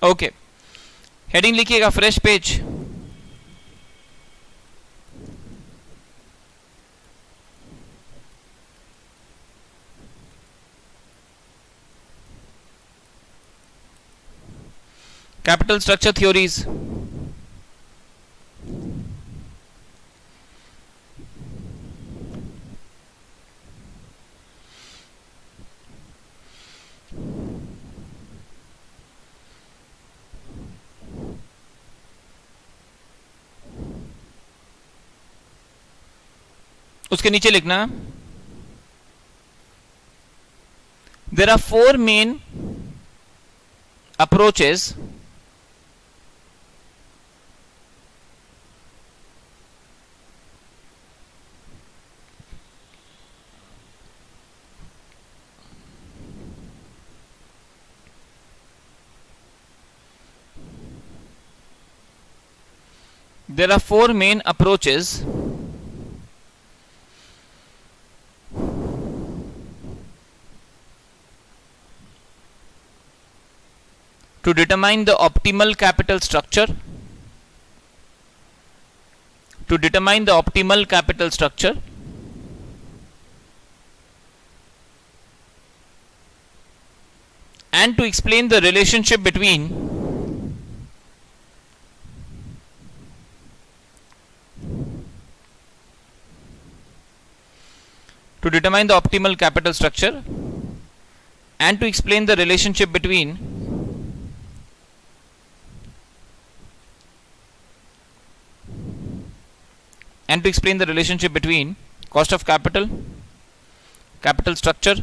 Okay, heading लिखिएगा fresh page. Capital structure theories. उसके नीचे लिखना, there are 4 main approaches there are 4 main approaches to determine the optimal capital structure, and to explain the relationship between to determine the optimal capital structure and to explain the relationship between cost of capital, capital structure,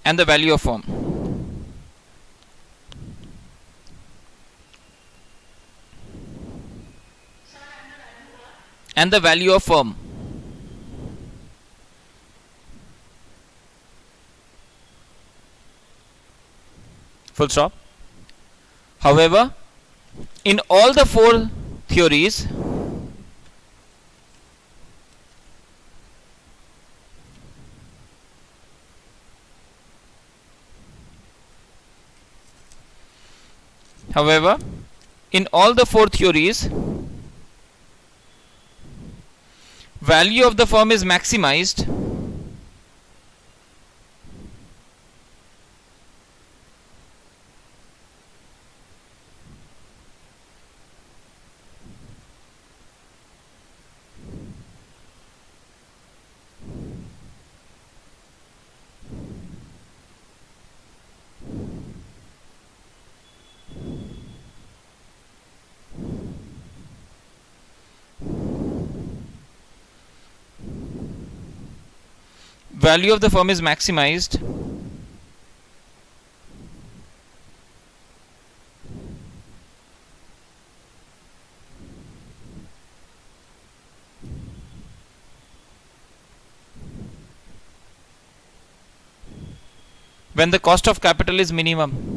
and the value of firm. And the value of firm. Full stop. However, in all the 4 theories, value of the firm is maximized value of the firm is maximized when the cost of capital is minimum.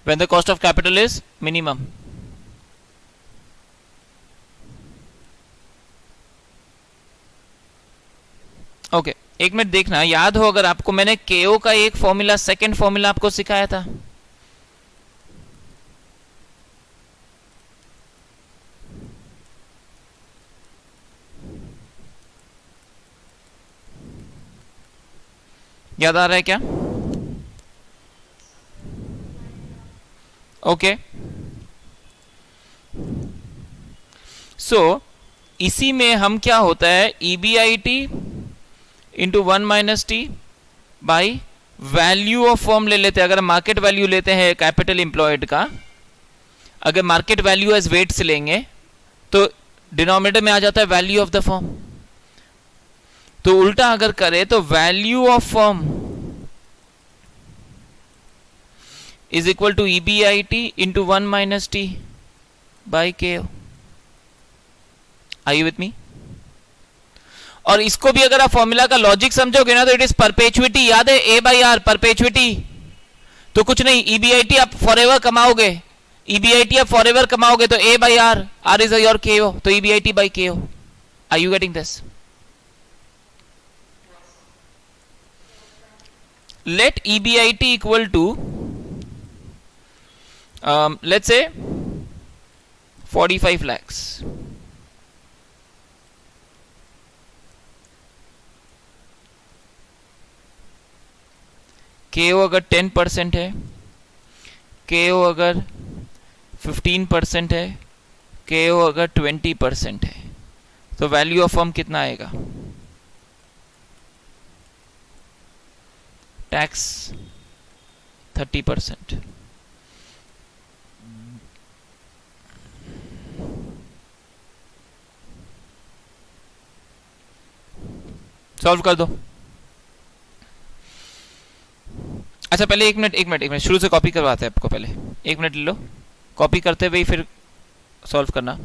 When the cost of capital is minimum. Okay, एक minute देखना, याद हो अगर आपको, मैंने केओ का एक फॉर्मूला, सेकंड फॉर्मूला आपको सिखाया था। याद आ रहा है क्या? ओके, सो इसी में हम क्या होता है, EBIT into 1 minus T by value of firm ले लेते हैं। अगर मार्केट वैल्यू लेते हैं कैपिटल एम्प्लॉयड का, अगर मार्केट वैल्यू एज वेट से लेंगे तो डिनोमिनेटर में आ जाता है वैल्यू ऑफ द फर्म। तो उल्टा अगर करें तो value of firm is equal to EBIT into 1 minus T by KO. Are you with me? और इसको भी अगर आप फॉर्मूला का लॉजिक समझोगे ना तो इट इज परपेचुइटी, याद है ए बाई आर परपेचुइटी। तो कुछ नहीं, ईबीआईटी आप फॉरएवर कमाओगे, ईबीआईटी आप फॉरएवर कमाओगे तो A by R, R is your KO, तो EBIT by KO. Are you getting this? let EBIT equal to let's say 45 lakhs. KO अगर 10% है, KO अगर 15% है, KO अगर 20% है, तो वैल्यू ऑफ फर्म कितना आएगा? टैक्स 30%। सॉल्व कर दो। अच्छा पहले एक मिनट शुरू से कॉपी करवाते हैं आपको, पहले 1 मिनट ले लो, कॉपी करते हुए फिर सॉल्व करना।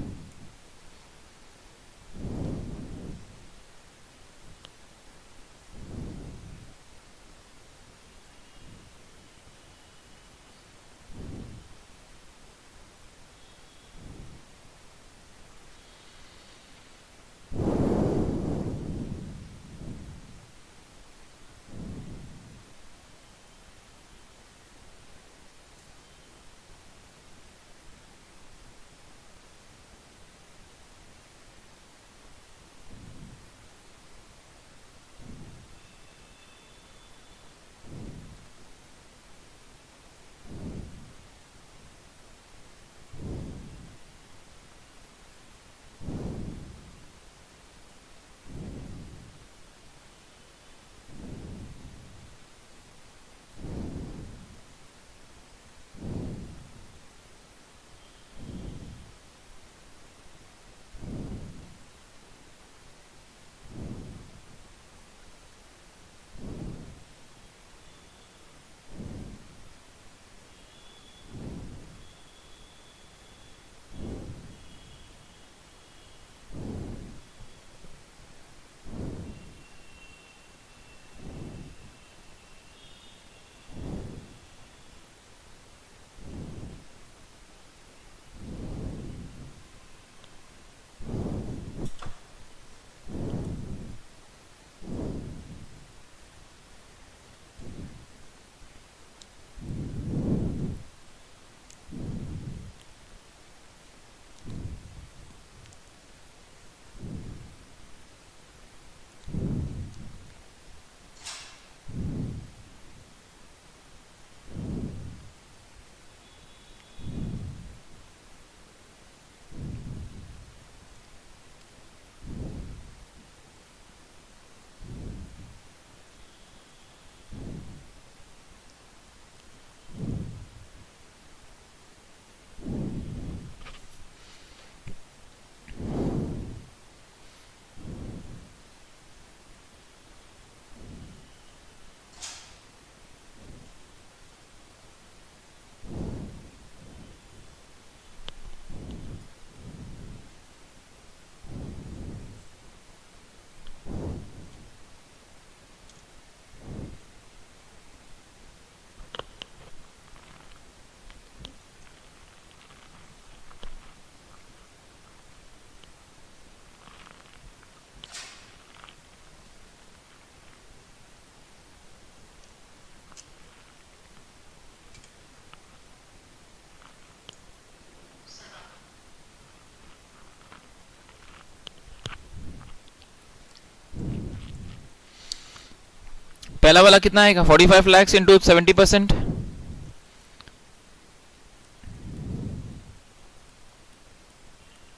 पहला वाला कितना आएगा? 45 लाख इंटू 70%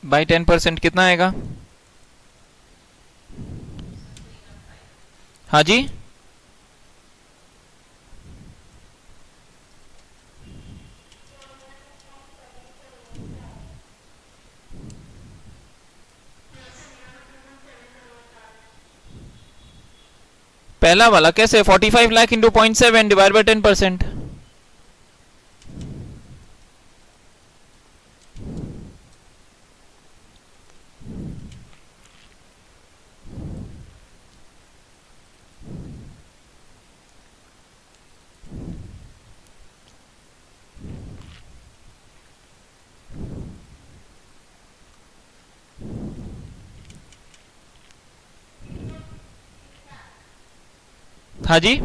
बाई 10% कितना आएगा? हाँ जी, पहला वाला कैसे? 45 लाख इंटू 0.7 डिवाइड बाई 10%। हाँ जी,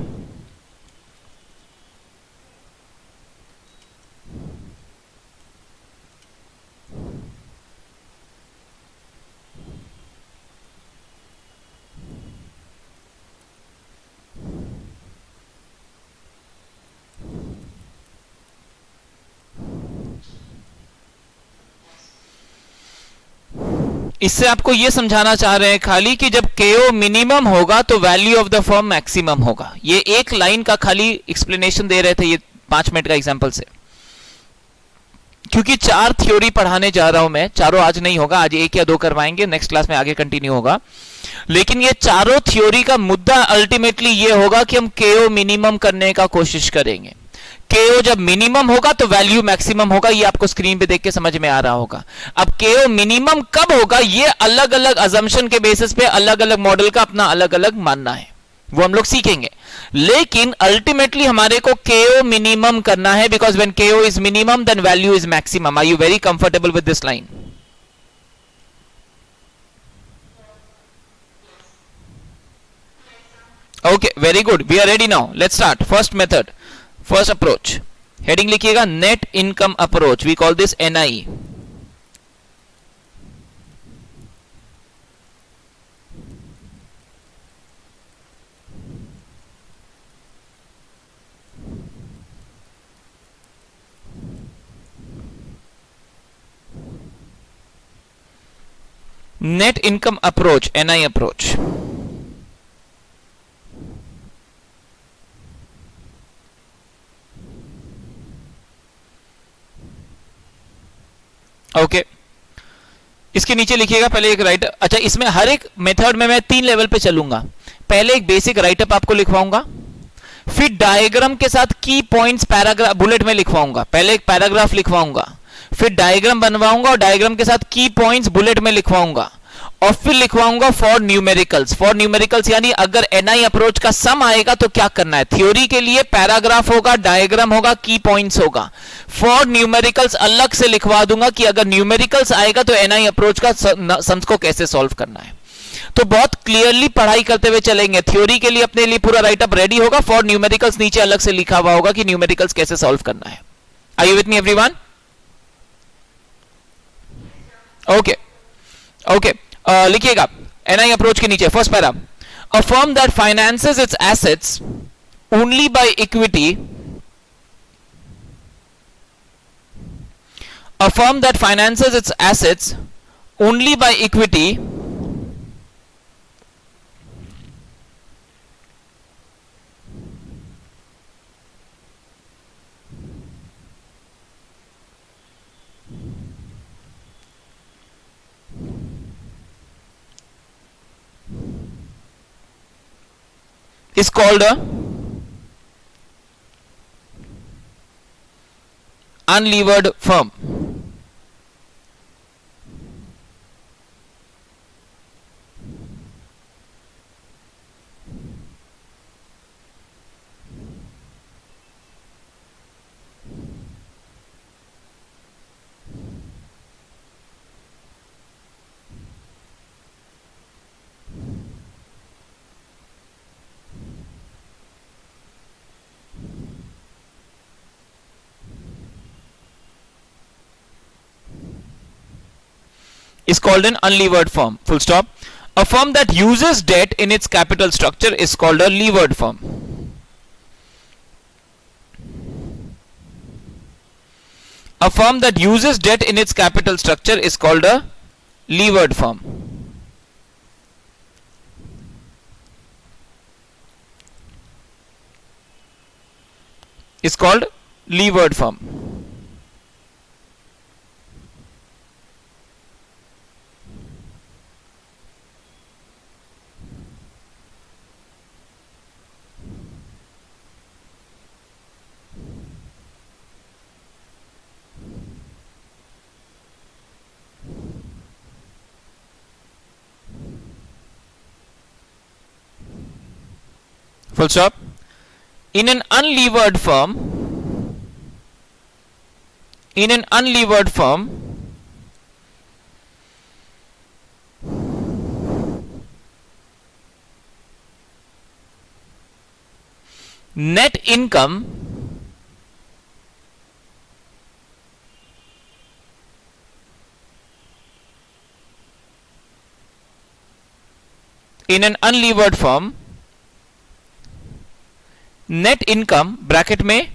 इससे आपको यह समझाना चाह रहे हैं खाली कि जब केओ मिनिमम होगा तो value of the firm maximum होगा। ये एक लाइन का खाली एक्सप्लेनेशन दे रहे थे ये 5 मिनट का एग्जांपल से। क्योंकि 4 थ्योरी पढ़ाने जा रहा हूं मैं, चारों आज नहीं होगा, आज 1 या 2 करवाएंगे, नेक्स्ट क्लास में आगे कंटिन्यू होगा। लेकिन ये चारों थ्योरी का मुद्दा अल्टीमेटली ये होगा कि हम केओ मिनिमम करने का कोशिश करेंगे। केओ जब मिनिमम होगा तो वैल्यू मैक्सिमम होगा, ये आपको स्क्रीन पे देख के समझ में आ रहा होगा। अब केओ मिनिमम कब होगा, ये अलग अलग अजम्पशन के बेसिस पे अलग अलग मॉडल का अपना अलग अलग मानना है, वो हम लोग सीखेंगे। लेकिन अल्टीमेटली हमारे को केओ मिनिमम करना है, because when KO is minimum then value is maximum. Are you very comfortable with this line? Okay, very good, we are ready now, let's start. First method, first approach, heading लिखिएगा net income approach, we call this NI. Net income approach, NI approach. Okay, इसके नीचे लिखिएगा पहले एक writer. अच्छा, इसमें हर एक method में मैं 3 लेवल पे चलूंगा। पहले एक बेसिक राइटअप आपको लिखवाऊंगा, फिर डायग्राम के साथ की पॉइंट्स पैराग्राफ बुलेट में लिखवाऊंगा। पहले एक पैराग्राफ लिखवाऊंगा, फिर डायग्राम बनवाऊंगा और डायग्राम के साथ की पॉइंट्स बुलेट में लिखवाऊंगा, और फिर लिखवाऊंगा फॉर न्यूमेरिकल्स। फॉर न्यूमेरिकल्स यानी अगर एनआई अप्रोच का सम आएगा तो क्या करना है। थ्योरी के लिए पैराग्राफ होगा, डायग्राम होगा, की पॉइंट्स होगा। फॉर न्यूमेरिकल्स अलग से लिखवा दूंगा कि अगर न्यूमेरिकल्स आएगा तो एनआई अप्रोच का सम्स को कैसे सॉल्व करना है। तो बहुत क्लियरली पढ़ाई करते हुए चलेंगे। थ्योरी के लिए अपने लिए पूरा राइटअप रेडी होगा, फॉर न्यूमेरिकल्स नीचे अलग से लिखा हुआ होगा कि न्यूमेरिकल्स कैसे सॉल्व करना है। Are you with me everyone? Okay okay, लिखिएगा एनआई अप्रोच के नीचे first para, a firm that finances its assets only by equity, a firm that finances its assets only by equity is called a unlevered firm. Is called an unlevered firm, full stop. A firm that uses debt in its capital structure is called a levered firm. A firm that uses debt in its capital structure is called a levered firm. Is called levered firm. Full stop. In an unlevered firm, net income in an unlevered firm, net income bracket में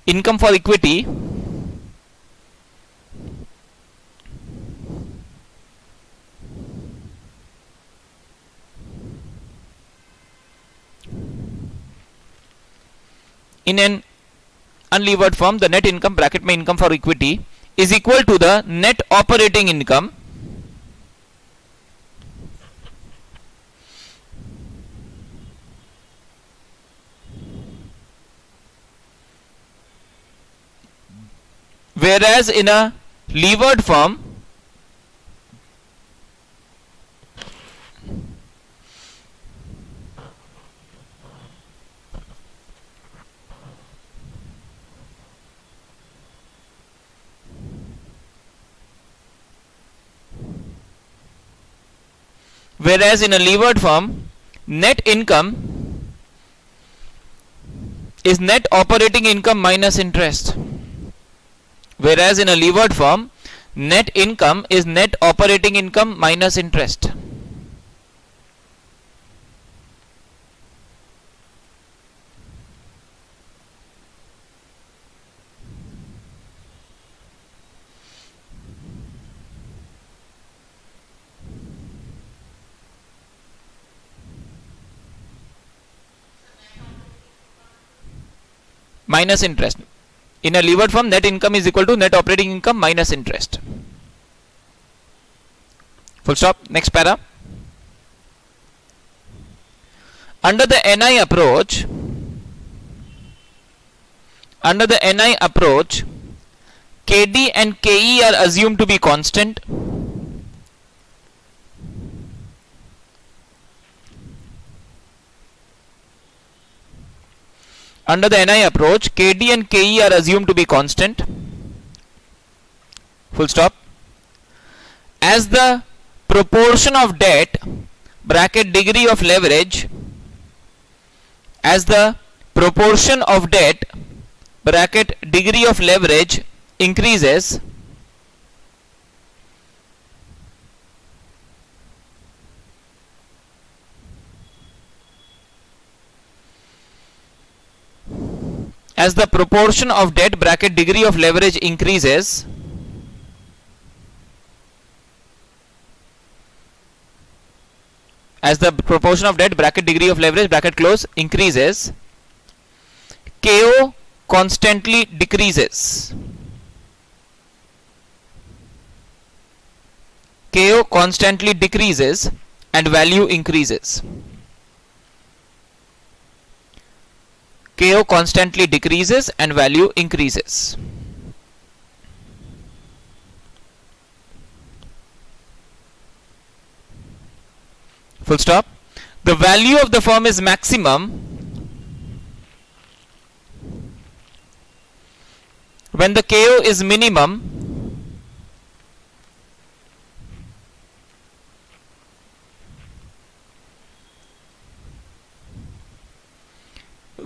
income for equity in an unlevered firm, the net income bracket में income for equity is equal to the net operating income whereas in a levered firm net income is net operating income minus interest. Whereas in a levered firm, net income is net operating income minus interest. Minus interest. In a levered firm, net income is equal to net operating income minus interest. Full stop. Next para. Under the NI approach, KD and KE are assumed to be constant. Under the NI approach, KD and KE are assumed to be constant. Full stop. As the proportion of debt bracket degree of leverage, as the proportion of debt bracket degree of leverage increases, as the proportion of debt bracket degree of leverage increases, as the proportion of debt bracket degree of leverage bracket close increases, KO constantly decreases. KO constantly decreases and value increases. KO constantly decreases and value increases. Full stop. The value of the firm is maximum when the KO is minimum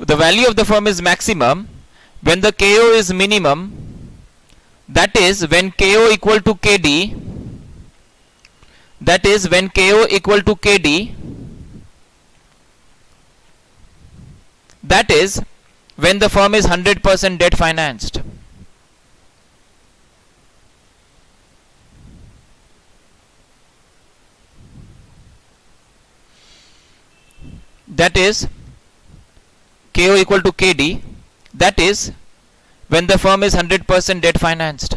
the value of the firm is maximum when the KO is minimum, that is when KO equal to KD, that is when KO equal to KD, that is when the firm is 100% debt financed. That is KO equal to KD, that is when the firm is 100% debt financed.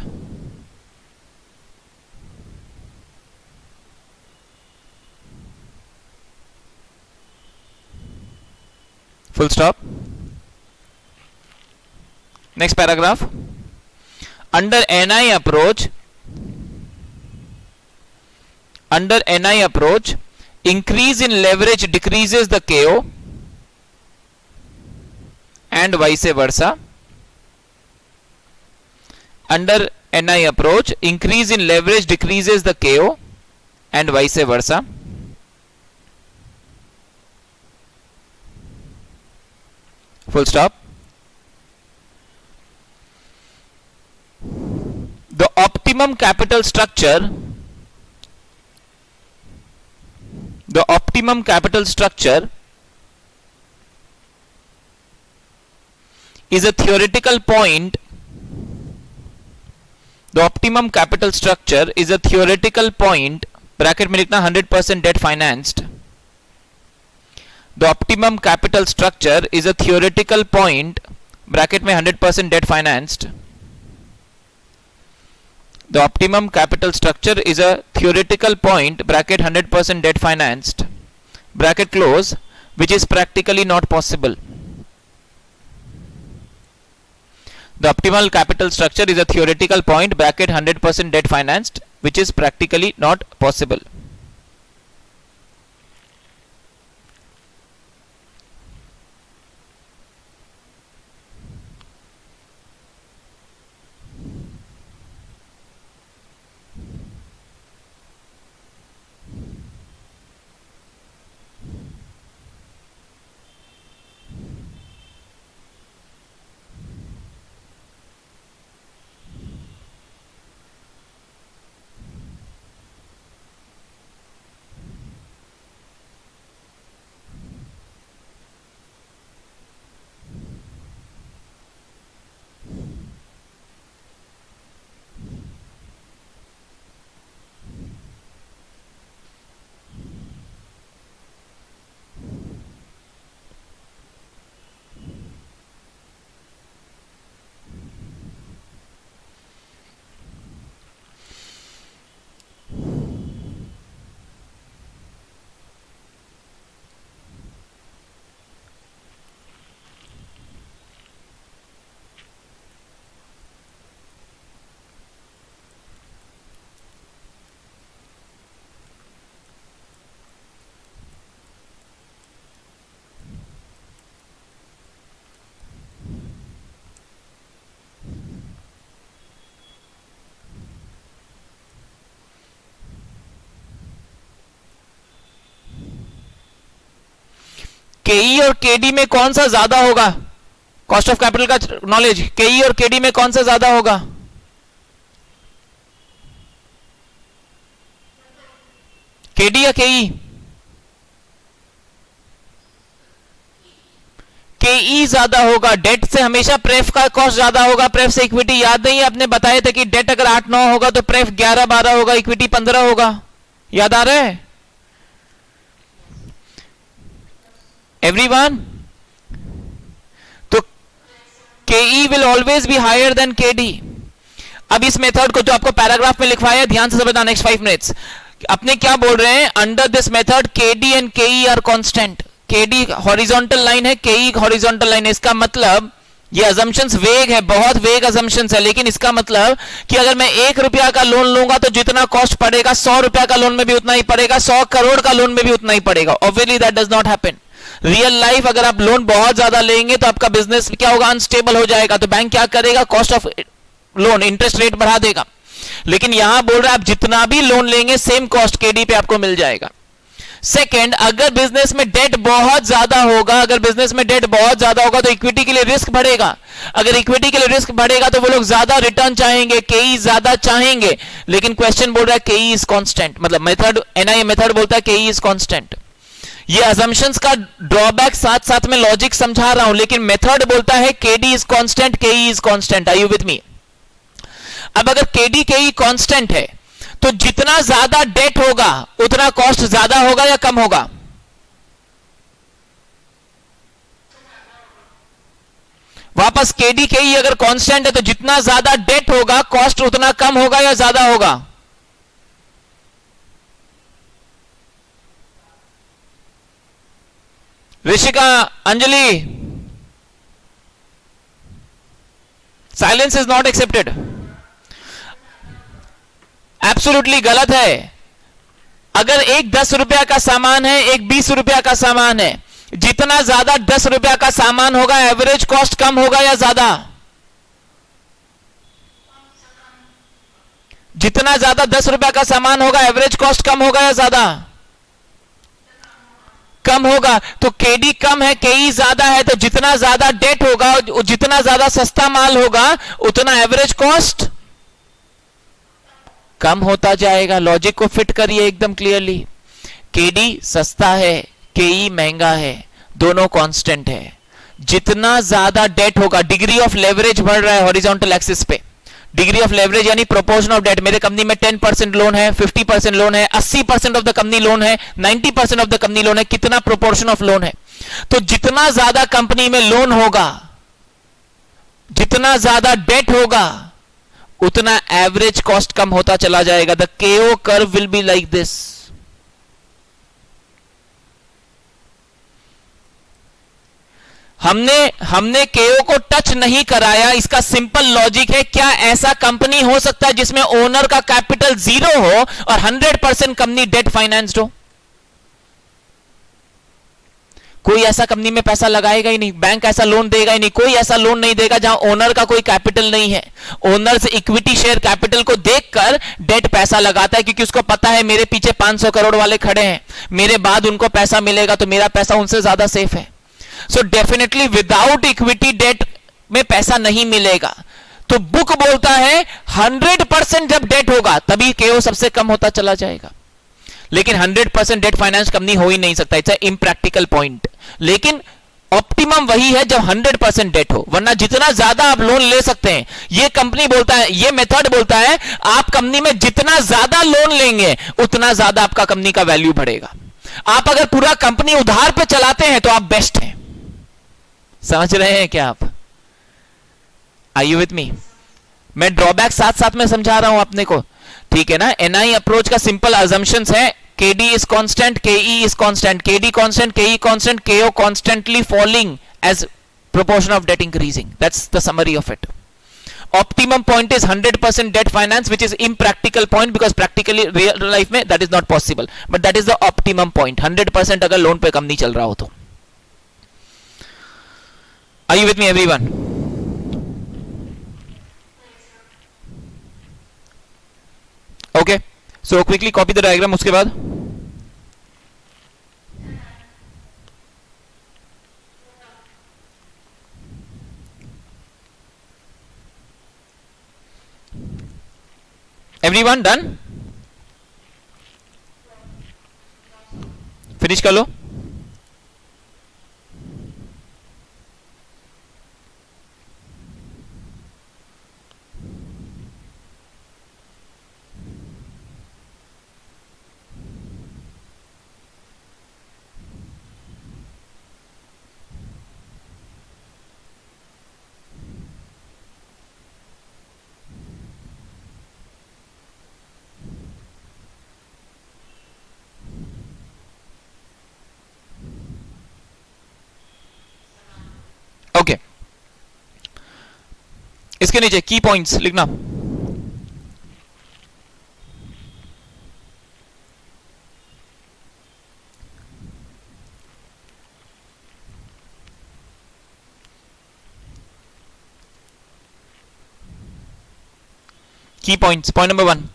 Full stop. Next paragraph. Under NI approach, increase in leverage decreases the KO and vice versa. Under NI approach, increase in leverage decreases the KO and vice versa. Full full stop. The optimum capital structure is a theoretical point. The optimum capital structure is a theoretical point, bracket में लिखना 100% debt financed. The optimum capital structure is a theoretical point, bracket में 100% debt financed. The optimum capital structure is a theoretical point, bracket 100% debt financed, bracket close, which is practically not possible. The optimal capital structure is a theoretical point, bracket 100% debt financed, which is practically not possible. केई और KD में कौन सा ज्यादा होगा? Cost of capital का knowledge, केई और केडी में कौन सा ज्यादा होगा? केडी या केई? केई ज्यादा होगा। डेट से हमेशा प्रेफ का कॉस्ट ज्यादा होगा, प्रेफ से इक्विटी। याद नहीं, आपने बताया था कि डेट अगर 8-9 होगा तो प्रेफ 11-12 होगा, इक्विटी 15 होगा। याद आ रहा है एवरीवन? तो KE will always be higher than KD. अब इस मेथड को जो आपको पैराग्राफ में लिखवाया, ध्यान से समझना नेक्स्ट 5 मिनट्स। अपने क्या बोल रहे हैं? Under this method KD and KE are constant. KD horizontal line है, केई हॉरिजॉन्टल लाइन है। इसका मतलब ये अजम्पशंस वेग है, बहुत वेग अजम्पशंस है, लेकिन इसका मतलब कि अगर मैं 1 रुपया का लोन लूंगा तो जितना कॉस्ट पड़ेगा 100 रुपया का लोन में भी उतना ही पड़ेगा, 100 करोड़ का लोन में भी उतना ही पड़ेगा। Obviously that does not happen. Real life अगर आप लोन बहुत ज्यादा लेंगे तो आपका बिजनेस क्या होगा? अनस्टेबल हो जाएगा। तो बैंक क्या करेगा? Cost of loan, interest rate बढ़ा देगा। लेकिन यहां बोल रहा है आप जितना भी लोन लेंगे सेम कॉस्ट केडी पे आपको मिल जाएगा। सेकंड, अगर बिजनेस में डेट बहुत ज्यादा होगा, अगर बिजनेस में डेट बहुत ज्यादा होगा तो इक्विटी के लिए रिस्क बढ़ेगा। अगर इक्विटी के लिए रिस्क बढ़ेगा तो वो लोग ज्यादा रिटर्न चाहेंगे, केई ज्यादा चाहेंगे। लेकिन क्वेश्चन बोल रहा है केई इज कांस्टेंट, मतलब मेथड, एनआई मेथड बोलता है केई इज कांस्टेंट। ये अजम्पशंस का ड्रॉबैक साथ साथ में लॉजिक समझा रहा हूं, लेकिन मेथड बोलता है KD is constant, KE is constant. Are you with me? अब अगर केडी केई कांस्टेंट है तो जितना ज्यादा डेट होगा उतना कॉस्ट ज्यादा होगा या कम होगा? वापस केडी केई अगर कांस्टेंट है तो जितना ज्यादा डेट होगा कॉस्ट उतना कम होगा या ज्यादा होगा? Rishika, Anjali, silence is not accepted. Absolutely गलत है। अगर एक 10 रुपया का सामान है, एक 20 रुपया का सामान है, जितना ज्यादा 10 रुपया का सामान होगा एवरेज कॉस्ट कम होगा या ज्यादा? जितना ज्यादा 10 रुपया का सामान होगा एवरेज कॉस्ट कम होगा या ज्यादा? कम होगा, तो केडी कम है, केई ज्यादा है, तो जितना ज्यादा डेट होगा, जितना ज्यादा सस्ता माल होगा, उतना एवरेज कॉस्ट कम होता जाएगा। लॉजिक को फिट करिए एकदम क्लियरली। केडी सस्ता है, केई महंगा है, दोनों कांस्टेंट है। जितना ज्यादा डेट होगा, डिग्री ऑफ लेवरेज बढ़ रहा है हॉरिजॉन्टल एक्सिस पे। डिग्री ऑफ लेवरेज यानी प्रोपोर्शन ऑफ डेट। मेरे कंपनी में 10% लोन है, 50% लोन है, 80% ऑफ द कंपनी लोन है, 90% ऑफ द कंपनी लोन है। कितना प्रोपोर्शन ऑफ लोन है? तो जितना ज्यादा कंपनी में लोन होगा, जितना ज्यादा डेट होगा, उतना एवरेज कॉस्ट कम होता चला जाएगा। द केओ curve will be like this. हमने केओ को टच नहीं कराया। इसका सिंपल लॉजिक है, क्या ऐसा कंपनी हो सकता है जिसमें ओनर का कैपिटल 0 हो और 100% कंपनी डेट फाइनेंस्ड हो? कोई ऐसा कंपनी में पैसा लगाएगा ही नहीं, बैंक ऐसा लोन देगा ही नहीं, कोई ऐसा लोन नहीं देगा जहां ओनर का कोई कैपिटल नहीं है। ओनर से इक्विटी शेयर कैपिटल को देखकर डेट पैसा लगाता है, क्योंकि उसको पता है मेरे पीछे 500 करोड़ वाले खड़े हैं, मेरे बाद उनको पैसा मिलेगा, तो मेरा पैसा उनसे ज्यादा सेफ है। So definitely without equity debt में पैसा नहीं मिलेगा। तो बुक बोलता है 100% जब डेट होगा तभी केओ सबसे कम होता चला जाएगा। लेकिन 100% डेट फाइनेंस कंपनी हो ही नहीं सकता, इट्स इम्प्रैक्टिकल पॉइंट। लेकिन ऑप्टिमम वही है जब 100% डेट हो, वरना जितना ज्यादा आप लोन ले सकते हैं, ये कंपनी बोलता है, ये मेथड बोलता है, आप कंपनी में जितना ज्यादा लोन लेंगे उतना ज्यादा आपका कंपनी का वैल्यू बढ़ेगा। आप अगर पूरा कंपनी उधार पे चलाते हैं तो आप बेस्ट हैं। समझ रहे हैं क्या आप? Are you with me? मैं ड्रॉबैक साथ साथ में समझा रहा हूं अपने को, ठीक है ना? एनआई अप्रोच का सिंपल अजम्पशंस है, KD is constant, KE is constant, KD constant, केई कांस्टेंट, केओ constantly falling edge proportion of debt increasing. That's the summary of it. Optimum point is 100% debt finance, which is impractical point because practically real life में that is not possible. But that is the optimum point. 100% अगर loan पे कम नहीं चल रहा हो तो। Are you with me, everyone? Okay. So quickly copy the diagram. उसके बाद everyone done? Finish कर लो। ओके, इसके नीचे की पॉइंट्स लिखना। Key points. Point number 1.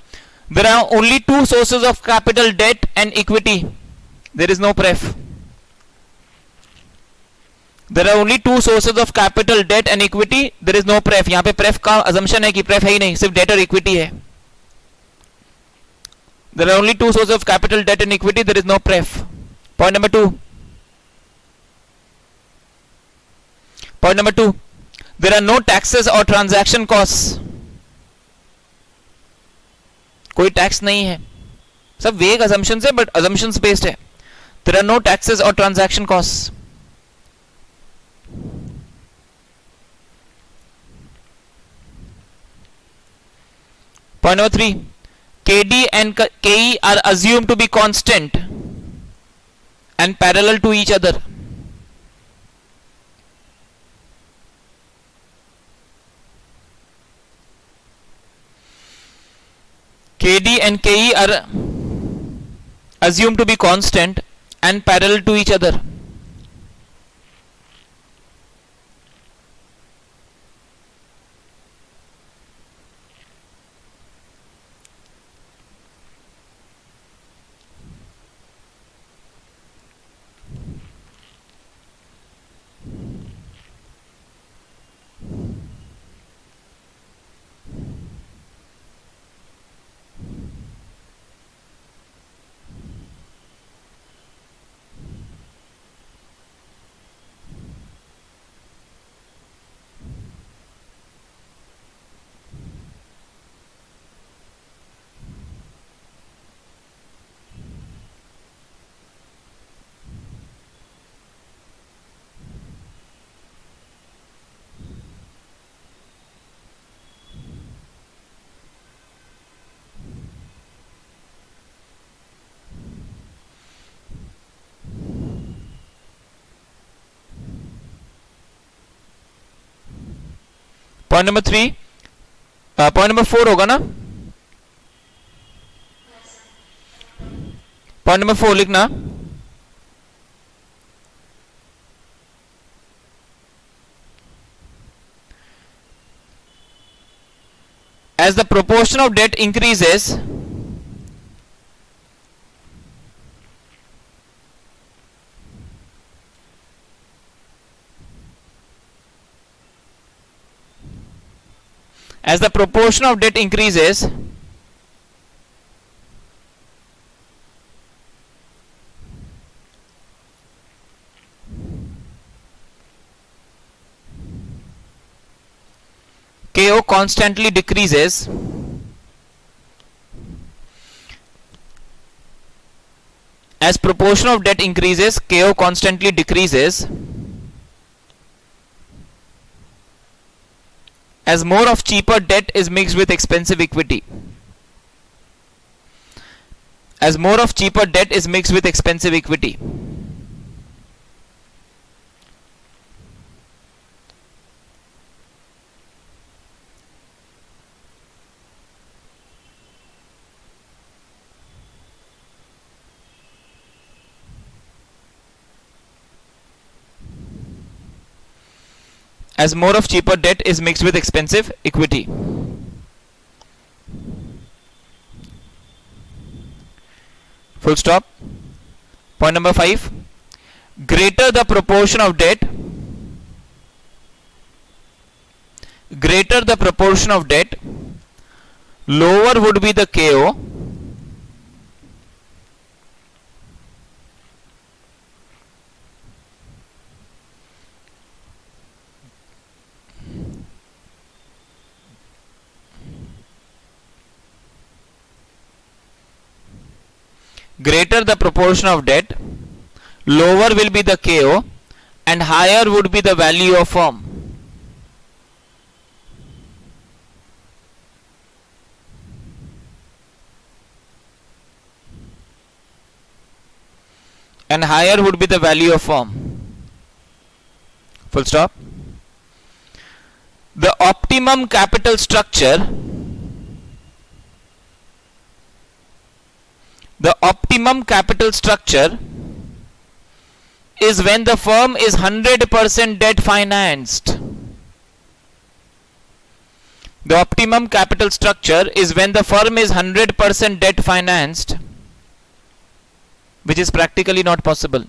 There are only two sources of capital, debt and equity. There is no pref. There are only two sources of capital, debt and equity. There is no pref. यहाँ पे pref का assumption है कि pref है ही नहीं, सिर्फ debt और equity है। There are only two sources of capital, debt and equity. There is no pref. Point number 2. Point number 2. There are no taxes or transaction costs. कोई टैक्स नहीं है, सब वेग assumptions है, but assumptions based है। There are no taxes or transaction costs. Point number 3. KD and KE are assumed to be constant and parallel to each other. KD and KE are assumed to be constant and parallel to each other. Point number 3, point number 4 होगा ना, point number 4 लिखना। As the proportion of debt increases, as the proportion of debt increases, KO constantly decreases. As proportion of debt increases, KO constantly decreases. As more of cheaper debt is mixed with expensive equity. As more of cheaper debt is mixed with expensive equity. As more of cheaper debt is mixed with expensive equity. Full stop. Point number 5. Greater the proportion of debt, greater the proportion of debt, lower would be the KO. Greater the proportion of debt, lower will be the KO, and higher would be the value of firm. And higher would be the value of firm. Full stop. The optimum capital structure, the optimum capital structure is when the firm is 100% debt financed. The optimum capital structure is when the firm is 100% debt financed, which is practically not possible.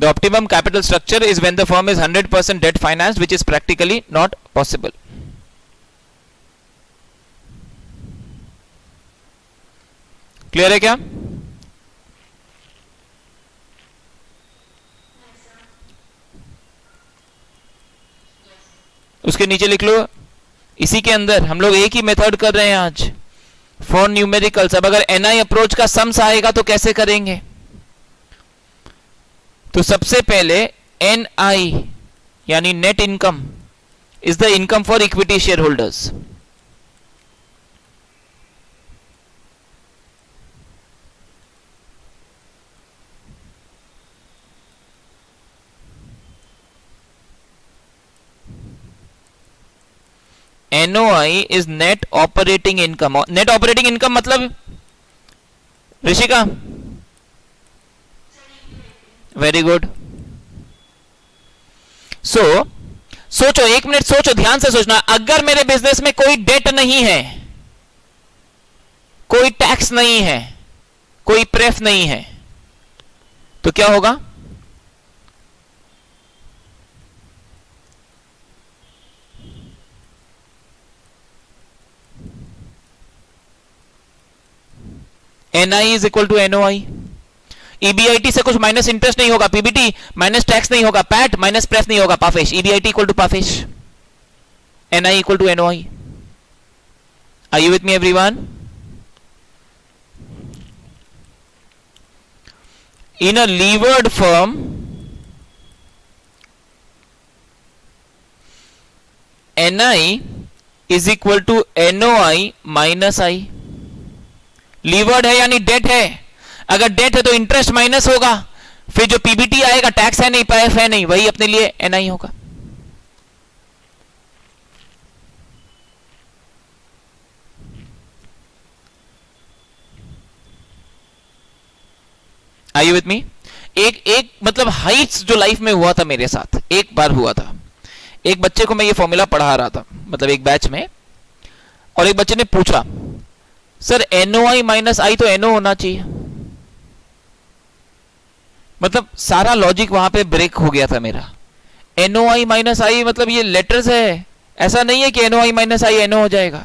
The optimum capital structure is when the firm is 100% debt financed, which is practically not possible. Clear है क्या? उसके नीचे लिख लो, इसी के अंदर हम लोग एक ही मेथड कर रहे हैं आज फॉर न्यूमेरिकल्स। अब अगर एनआई अप्रोच का सम्स आएगा तो कैसे करेंगे? तो सबसे पहले एनआई यानी net income is the income for equity share holders. NOI is net operating income. Net operating income मतलब ऋषिका? Very good. सोचो, एक मिनट सोचो, ध्यान से सोचना। अगर मेरे बिजनेस में कोई डेट नहीं है, कोई टैक्स नहीं है, कोई प्रेफ नहीं है, तो क्या होगा? NI is equal to NOI। EBIT से कुछ माइनस इंटरेस्ट नहीं होगा, PBT माइनस टैक्स नहीं होगा, पैट माइनस प्रेफ नहीं होगा, PAFESH. EBIT equal to PAFESH, NI equal to NOI। Are you with me everyone? In a levered firm, NI is equal to NOI minus I। Levered है यानी date है। अगर date है तो interest minus होगा, फिर जो पीबीटी आएगा टैक्स है नहीं, पैफ है नहीं, वही अपने लिए एनआई होगा। Are you with me? एक एक मतलब हाइट्स जो लाइफ में हुआ था मेरे साथ, एक बार हुआ था। एक बच्चे को मैं ये फॉर्मूला पढ़ा रहा था, मतलब एक बैच में, और एक बच्चे ने पूछा सर NOI माइनस आई तो NO होना चाहिए। मतलब सारा लॉजिक वहां पे ब्रेक हो गया था मेरा। NOI माइनस आई मतलब ये लेटर्स है, ऐसा नहीं है कि NOI माइनस आई NO हो जाएगा।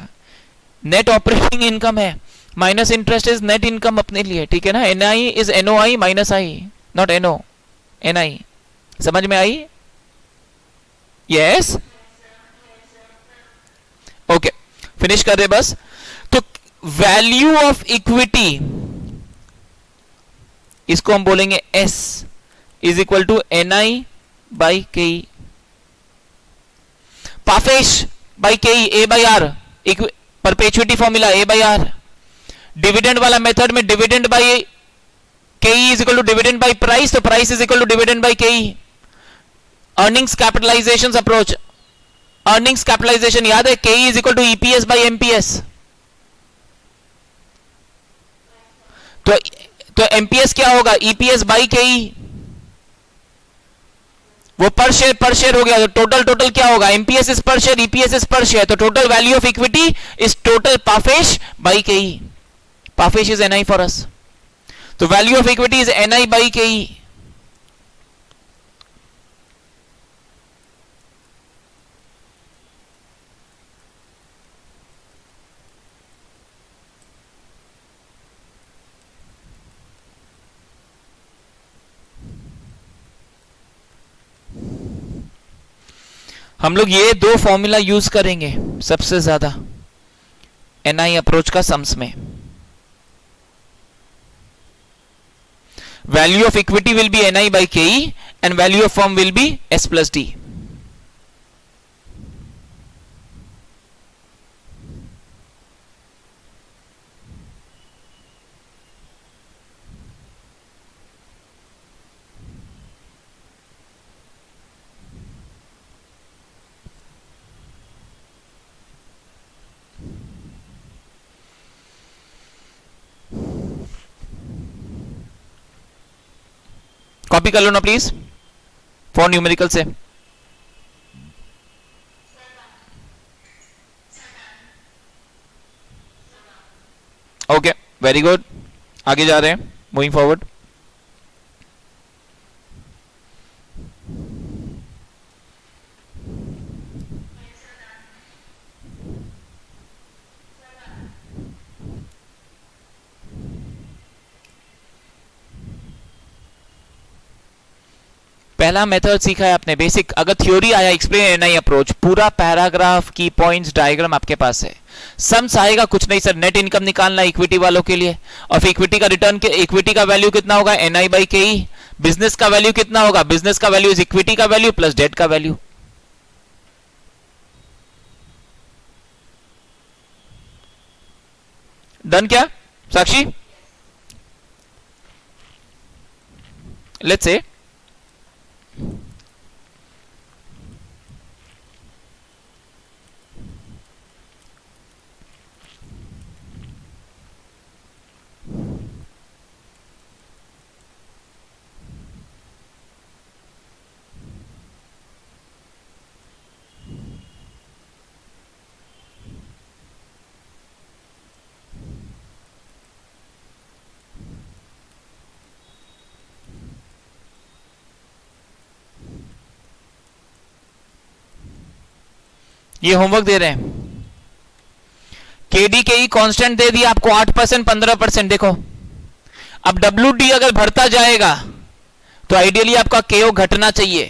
नेट ऑपरेटिंग इनकम है, minus interest is net income अपने लिए, ठीक है ना। NI is NOI minus I, not NO, NI। समझ में आई? यस, ओके, फिनिश कर रहे बस। तो वैल्यू ऑफ इक्विटी, इसको हम बोलेंगे S is equal to NI by KE, PAFESH by KE, A by R, perpetuity formula A by R। Dividend वाला मेथड में dividend by KE is equal to dividend by price, तो price is equal to dividend by KE। Earnings capitalization approach, earnings capitalization याद है, KE is equal to EPS by MPS। तो MPS क्या होगा? EPS by KE, वो पर share हो गया। तो टोटल क्या होगा? MPS is per share, EPS is per share, तो total value of equity is total PAFESH by KE। PAFESH is NI for us, तो value of equity is NI by KE। हम लोग ये दो फॉर्मूला यूज करेंगे सबसे ज्यादा NI approach का सम्स में। Value of equity will be NI by KE and value of firm will be S plus D। Copy कर लो ना प्लीज फॉर न्यूमेरिकल से। ओके, वेरी गुड, आगे जा रहे हैं, मूविंग फॉरवर्ड। पहला मेथड सीखा है आपने बेसिक। अगर थ्योरी आया एक्सप्लेन NI अप्रोच, पूरा पैराग्राफ की पॉइंट्स डायग्राम आपके पास है। सम्स आएगा कुछ नहीं सर, नेट इनकम निकालना इक्विटी वालों के लिए, और इक्विटी का रिटर्न के इक्विटी का वैल्यू कितना होगा? NI by KE। बिजनेस का वैल्यू कितना होगा? बिजनेस का वैल्यू इज इक्विटी का वैल्यू प्लस डेट का वैल्यू। डन क्या साक्षी? लेट्स से ये होमवर्क दे रहे हैं। KDKE कांस्टेंट दे दिया आपको 8%, 15%। देखो अब WD अगर बढ़ता जाएगा तो आइडियली आपका KO घटना चाहिए।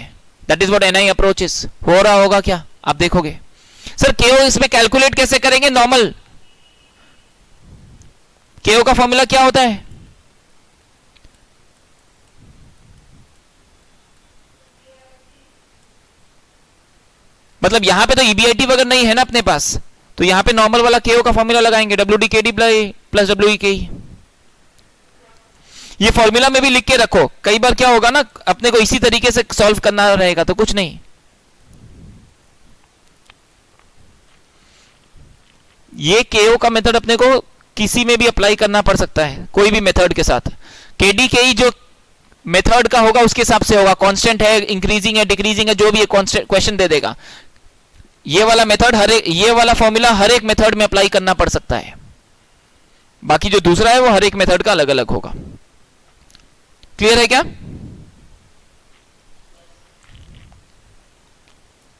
That is what NI approach is. हो रहा होगा क्या आप देखोगे। सर KO इसमें कैलकुलेट कैसे करेंगे? नॉर्मल KO का फॉर्मूला क्या होता है? मतलब यहां पे तो EBIT वगैरह नहीं है ना अपने पास, तो यहां पे नॉर्मल वाला KO का फॉर्मूला लगाएंगे, WDKD प्लस WEKE। ये फॉर्मूला में भी लिख के रखो, कई बार क्या होगा ना अपने को इसी तरीके से सॉल्व करना रहेगा तो कुछ नहीं। ये KO का मेथड अपने को किसी में भी अप्लाई करना पड़ सकता है, कोई भी मेथड के साथ। KDKE जो मेथड का होगा उसके हिसाब से होगा, कांस्टेंट है, इंक्रीजिंग है, डिक्रीजिंग है, जो भी है क्वेश्चन दे देगा। ये वाला मेथड ये वाला फॉर्मूला हर एक मेथड में अप्लाई करना पड़ सकता है, बाकी जो दूसरा है वो हर एक मेथड का अलग अलग होगा। क्लियर है क्या?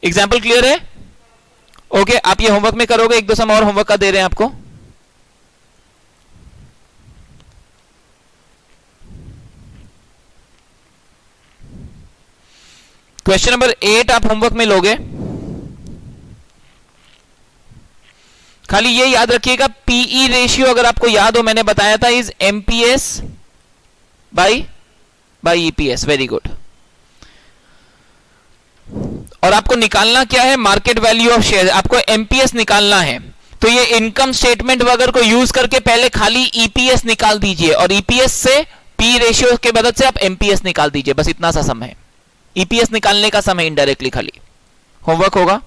एग्जाम्पल क्लियर है? ओके, आप ये होमवर्क में करोगे, एक दो सम और होमवर्क का दे रहे हैं आपको। क्वेश्चन नंबर 8 आप होमवर्क में लोगे। खाली ये याद रखिएगा, पीई रेशियो अगर आपको याद हो, मैंने बताया था is MPS by EPS. Very good. और आपको निकालना क्या है? Market value of share. आपको एमपीएस निकालना है, तो ये इनकम स्टेटमेंट वगैरह को यूज करके पहले खाली ईपीएस निकाल दीजिए, और ईपीएस से पी रेशियो के मदद से आप एमपीएस निकाल दीजिए। बस इतना सा सम है, ईपीएस निकालने का सम है इनडायरेक्टली। खाली होमवर्क होगा।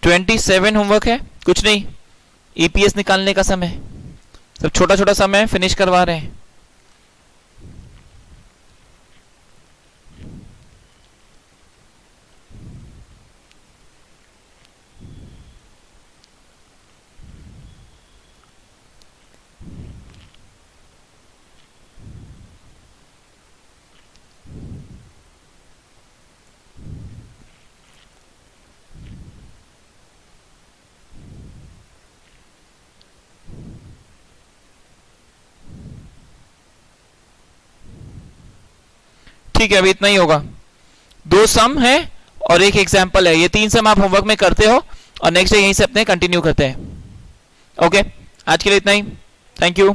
ट्वेंटी 27 होमवर्क है, कुछ नहीं, ईपीएस निकालने का समय। सब छोटा छोटा समय फिनिश करवा रहे हैं। ठीक है, अभी इतना ही होगा। 2 सम है और एक एग्जाम्पल है। ये 3 सम आप होमवर्क में करते हो और नेक्स्ट डे यहीं से अपने कंटिन्यू करते हैं। ओके, आज के लिए इतना ही। Thank you.